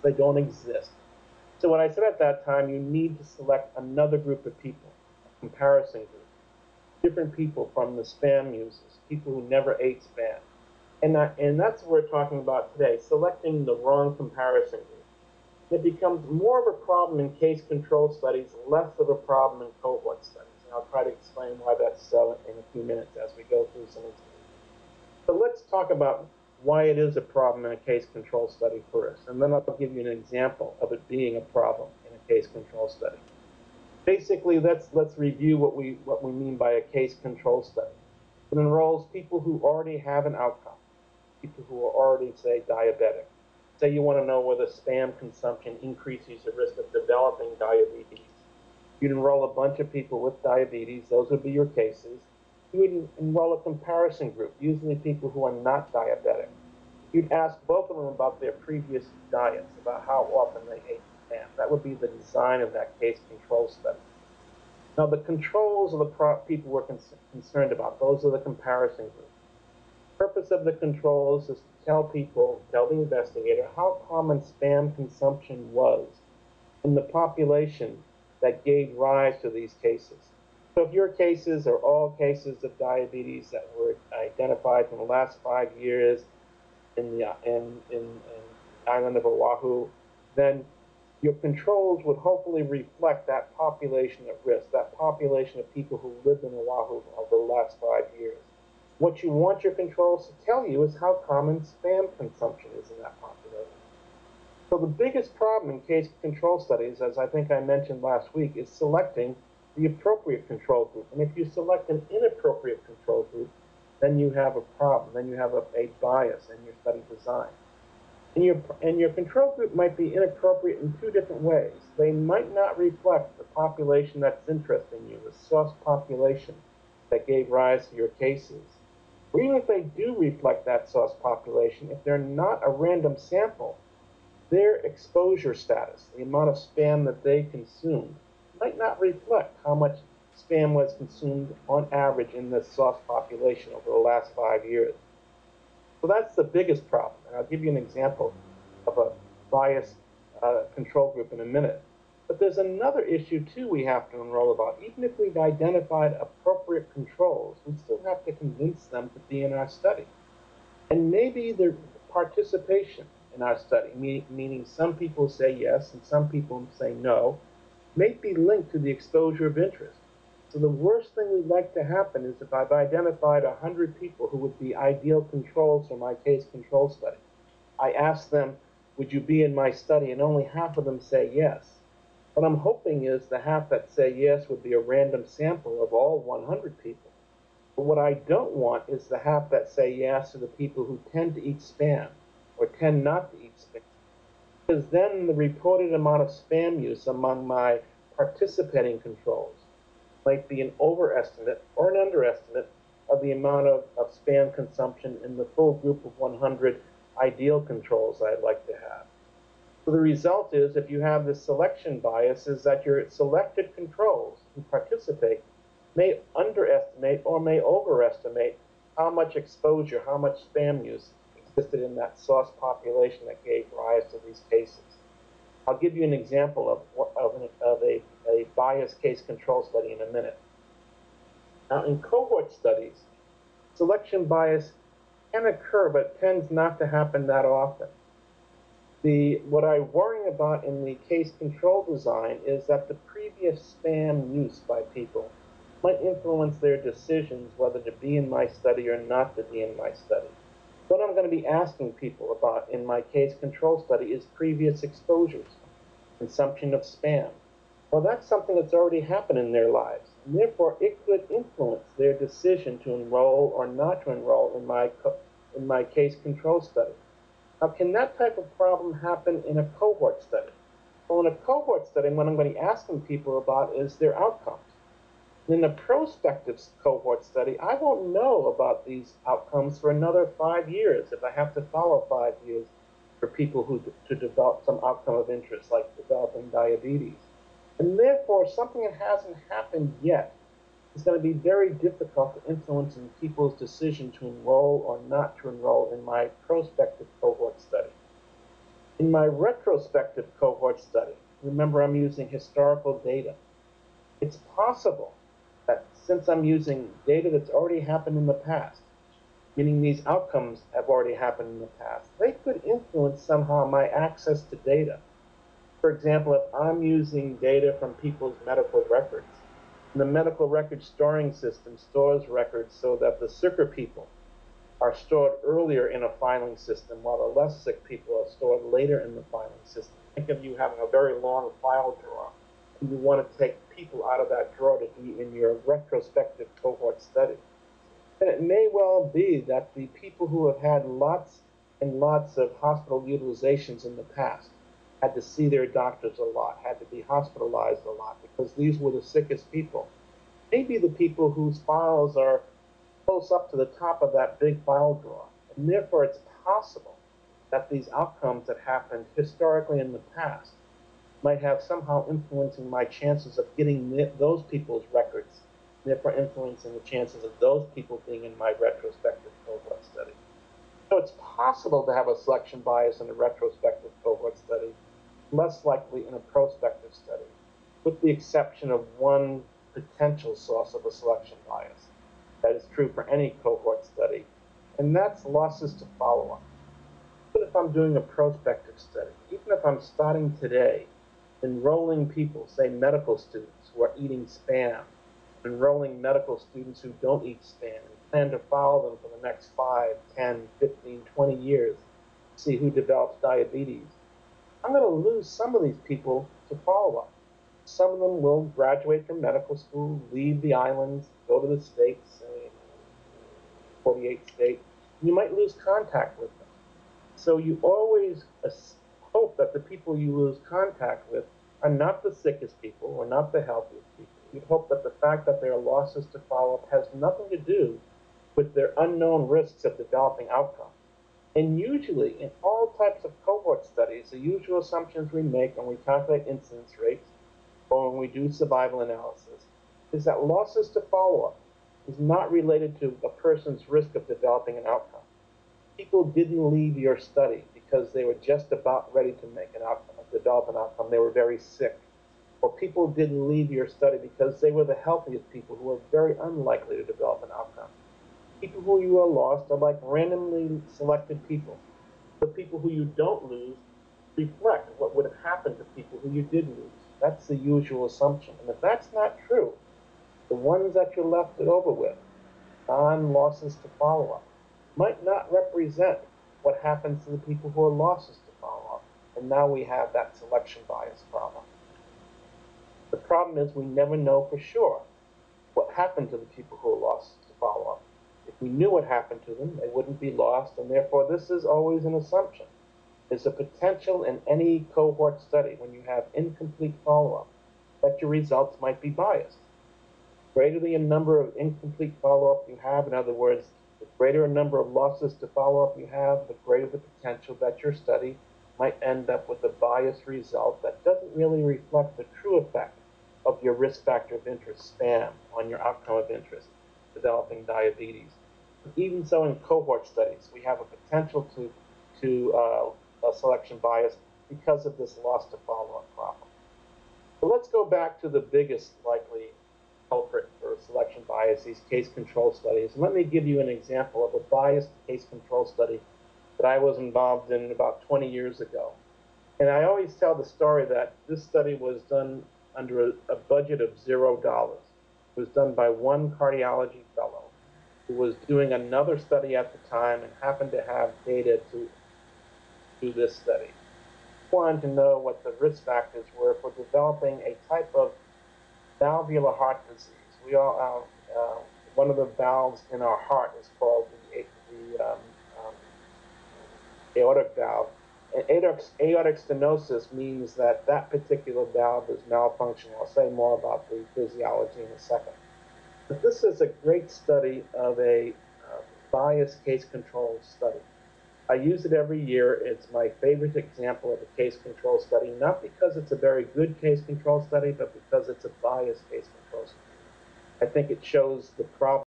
They don't exist. So what I said at that time, you need to select another group of people, a comparison group, different people from the spam users, people who never ate spam. And that's what we're talking about today, selecting the wrong comparison group. It becomes more of a problem in case control studies, less of a problem in cohort studies. And I'll try to explain why that's so in a few minutes as we go through some examples. But let's talk about why it is a problem in a case control study first, and then I'll give you an example of it being a problem in a case control study. Basically, let's review what we mean by a case control study. It enrolls people who already have an outcome, people who are already, say, diabetic. Say you want to know whether spam consumption increases the risk of developing diabetes. You'd enroll a bunch of people with diabetes. Those would be your cases. You would enroll a comparison group, usually people who are not diabetic. You'd ask both of them about their previous diets, about how often they ate spam. That would be the design of that case control study. Now, the controls are the people we're concerned about. Those are the comparison groups. The purpose of the controls is to tell the investigator, how common spam consumption was in the population that gave rise to these cases. So if your cases are all cases of diabetes that were identified in the last 5 years in the island of Oahu, then your controls would hopefully reflect that population at risk, that population of people who lived in Oahu over the last 5 years. What you want your controls to tell you is how common spam consumption is in that population. So the biggest problem in case control studies, as I think I mentioned last week, is selecting the appropriate control group. And if you select an inappropriate control group, then you have a problem. Then you have a bias in your study design. And your control group might be inappropriate in two different ways. They might not reflect the population that's interesting you, the source population that gave rise to your cases. Or even if they do reflect that source population, if they're not a random sample, their exposure status, the amount of spam that they consumed, might not reflect how much spam was consumed on average in the source population over the last 5 years. So that's the biggest problem. And I'll give you an example of a biased control group in a minute. But there's another issue, too, we have to enroll about. Even if we've identified appropriate controls, we still have to convince them to be in our study. And maybe the participation in our study, meaning some people say yes and some people say no, may be linked to the exposure of interest. So the worst thing we'd like to happen is if I've identified 100 people who would be ideal controls for my case control study, I ask them, would you be in my study? And only half of them say yes. What I'm hoping is the half that say yes would be a random sample of all 100 people. But what I don't want is the half that say yes to the people who tend to eat spam or tend not to eat spam. Because then the reported amount of spam use among my participating controls might be an overestimate or an underestimate of the amount of spam consumption in the full group of 100 ideal controls I'd like to have. So the result is, if you have this selection bias, is that your selected controls who participate may underestimate or may overestimate how much exposure, how much spam use existed in that source population that gave rise to these cases. I'll give you an example of a biased case control study in a minute. Now, in cohort studies, selection bias can occur, but tends not to happen that often. What I worry about in the case control design is that the previous spam use by people might influence their decisions whether to be in my study or not to be in my study. What I'm going to be asking people about in my case control study is previous exposures, consumption of spam. Well, that's something that's already happened in their lives, and therefore it could influence their decision to enroll or not to enroll in my case control study. Now, can that type of problem happen in a cohort study? Well, in a cohort study, what I'm going to be asking people about is their outcomes. In a prospective cohort study, I won't know about these outcomes for another 5 years if I have to follow 5 years for people to develop some outcome of interest, like developing diabetes. And therefore, something that hasn't happened yet is going to be very difficult to influence in people's decision to enroll or not to enroll in my prospective cohort study. In my retrospective cohort study, remember I'm using historical data. It's possible that since I'm using data that's already happened in the past, meaning these outcomes have already happened in the past, they could influence somehow my access to data. For example, if I'm using data from people's medical records, and the medical record storing system stores records so that the sicker people are stored earlier in a filing system, while the less sick people are stored later in the filing system. Think of you having a very long file drawer, and you want to take people out of that drawer to be in your retrospective cohort study. And it may well be that the people who have had lots and lots of hospital utilizations in the past had to see their doctors a lot, had to be hospitalized a lot, because these were the sickest people. Maybe the people whose files are close up to the top of that big file drawer. And therefore, it's possible that these outcomes that happened historically in the past might have somehow influencing my chances of getting those people's records, therefore influencing the chances of those people being in my retrospective cohort study. So it's possible to have a selection bias in a retrospective cohort study, less likely in a prospective study, with the exception of one potential source of a selection bias. That is true for any cohort study, and that's losses to follow-up. Even if I'm doing a prospective study, even if I'm starting today, enrolling people, say medical students who are eating Spam, enrolling medical students who don't eat Spam, and plan to follow them for the next 5, 10, 15, 20 years, see who develops diabetes, I'm going to lose some of these people to follow-up. Some of them will graduate from medical school, leave the islands, go to the States, 48 states. You might lose contact with them. So you always hope that the people you lose contact with are not the sickest people or not the healthiest people. You hope that the fact that there are losses to follow-up has nothing to do with their unknown risks of developing outcomes. And usually, in all types of cohort studies, the usual assumptions we make when we calculate incidence rates or when we do survival analysis is that losses to follow-up is not related to a person's risk of developing an outcome. People didn't leave your study because they were just about ready to make an outcome, develop an outcome. They were very sick. Or people didn't leave your study because they were the healthiest people who were very unlikely to develop an outcome. People who you are lost are like randomly selected people. The people who you don't lose reflect what would have happened to people who you did lose. That's the usual assumption. And if that's not true, the ones that you're left it over with, non-losses to follow-up, might not represent what happens to the people who are losses to follow-up. And now we have that selection bias problem. The problem is we never know for sure what happened to the people who are losses to follow-up. If we knew what happened to them, they wouldn't be lost, and therefore this is always an assumption. There's a potential in any cohort study when you have incomplete follow-up that your results might be biased. The greater the number of incomplete follow-up you have, in other words, the greater number of losses to follow-up you have, the greater the potential that your study might end up with a biased result that doesn't really reflect the true effect of your risk factor of interest, SPAM, on your outcome of interest, developing diabetes. Even so, in cohort studies, we have a potential to a selection bias because of this loss to follow-up problem. So let's go back to the biggest likely culprit for selection bias, these case control studies. And let me give you an example of a biased case control study that I was involved in about 20 years ago. And I always tell the story that this study was done under a budget of $0. It was done by one cardiology fellow who was doing another study at the time and happened to have data to do this study. He wanted to know what the risk factors were for developing a type of valvular heart disease. We all, one of the valves in our heart is called the aortic valve. And aortic stenosis means that that particular valve is malfunctioning. I'll say more about the physiology in a second. But this is a great study of a biased case control study. I use it every year. It's my favorite example of a case control study, not because it's a very good case control study, but because it's a biased case control study. I think it shows the problem